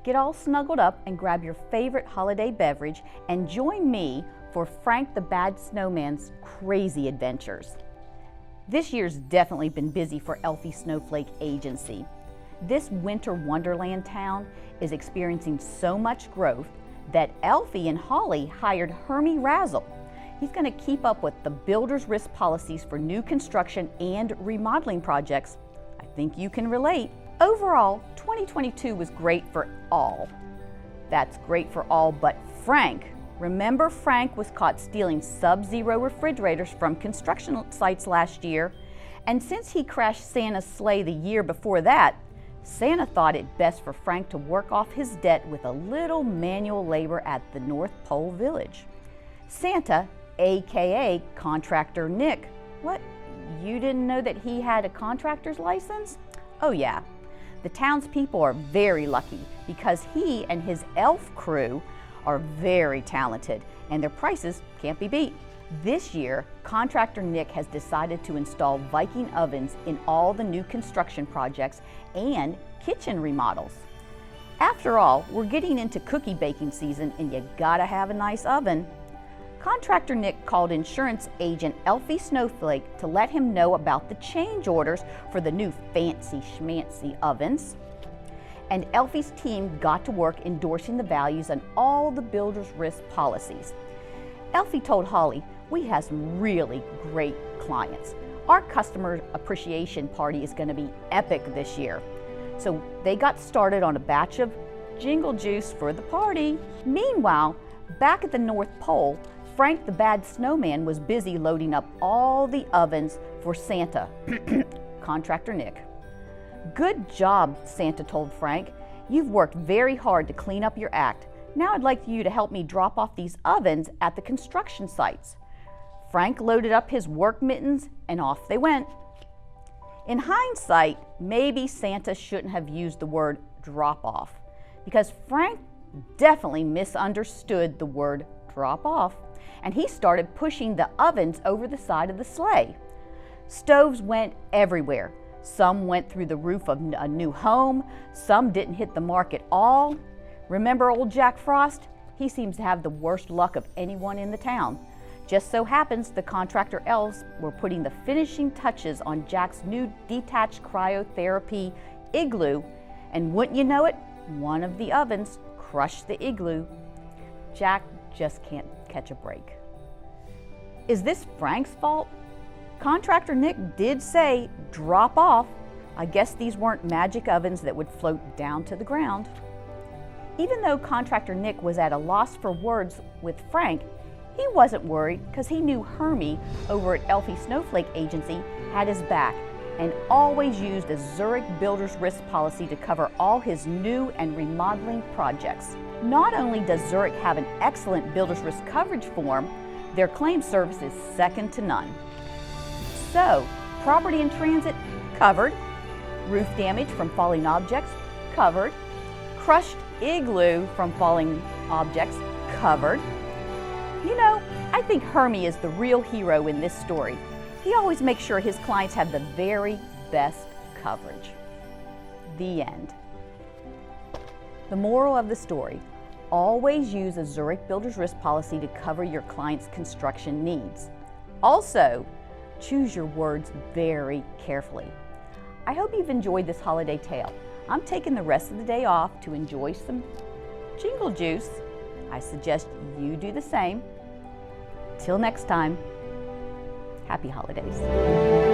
Get all snuggled up and grab your favorite holiday beverage and join me for Frank the Bad Snowman's crazy adventures. This year's definitely been busy for Elfie Snowflake Agency. This winter wonderland town is experiencing so much growth that Elfie and Holly hired Hermie Razzle. He's going to keep up with the builder's risk policies for new construction and remodeling projects. I think you can relate. Overall, 2022 was great for all. That's great for all but Frank. Remember, Frank was caught stealing Sub-Zero refrigerators from construction sites last year, and since he crashed Santa's sleigh the year before that, Santa thought it best for Frank to work off his debt with a little manual labor at the North Pole Village. Santa, aka Contractor Nick. What, you didn't know that he had a contractor's license? Oh yeah. The townspeople are very lucky because he and his elf crew are very talented and their prices can't be beat. This year, Contractor Nick has decided to install Viking ovens in all the new construction projects and kitchen remodels. After all, we're getting into cookie baking season and you gotta have a nice oven. Contractor Nick called insurance agent Elfie Snowflake to let him know about the change orders for the new fancy schmancy ovens. And Elfie's team got to work endorsing the values on all the builder's risk policies. Elfie told Holly, "We have some really great clients. Our customer appreciation party is going to be epic this year." So they got started on a batch of jingle juice for the party. Meanwhile, back at the North Pole, Frank the Bad Snowman was busy loading up all the ovens for Santa, Contractor Nick. "Good job," Santa told Frank. "You've worked very hard to clean up your act. Now I'd like you to help me drop off these ovens at the construction sites." Frank loaded up his work mittens and off they went. In hindsight, maybe Santa shouldn't have used the word drop off because Frank definitely misunderstood the word drop off, and he started pushing the ovens over the side of the sleigh. Stoves went everywhere. Some went through the roof of a new home, some didn't hit the mark at all. Remember old Jack Frost? He seems to have the worst luck of anyone in the town. Just so happens the contractor elves were putting the finishing touches on Jack's new detached cryotherapy igloo, and wouldn't you know it, one of the ovens crushed the igloo. Jack just can't catch a break. Is this Frank's fault? Contractor Nick did say drop off. I guess these weren't magic ovens that would float down to the ground. Even though Contractor Nick was at a loss for words with Frank, he wasn't worried because he knew Hermie over at Elfie Snowflake Agency had his back and always used a Zurich Builder's Risk policy to cover all his new and remodeling projects. Not only does Zurich have an excellent Builder's Risk coverage form, their claim service is second to none. So, property in transit, covered. Roof damage from falling objects, covered. Crushed igloo from falling objects, covered. You know, I think Hermie is the real hero in this story. He always makes sure his clients have the very best coverage. The end. The moral of the story: always use a Zurich Builder's Risk policy to cover your client's construction needs. Also, choose your words very carefully. I hope you've enjoyed this holiday tale. I'm taking the rest of the day off to enjoy some jingle juice. I suggest you do the same. Till next time, happy holidays.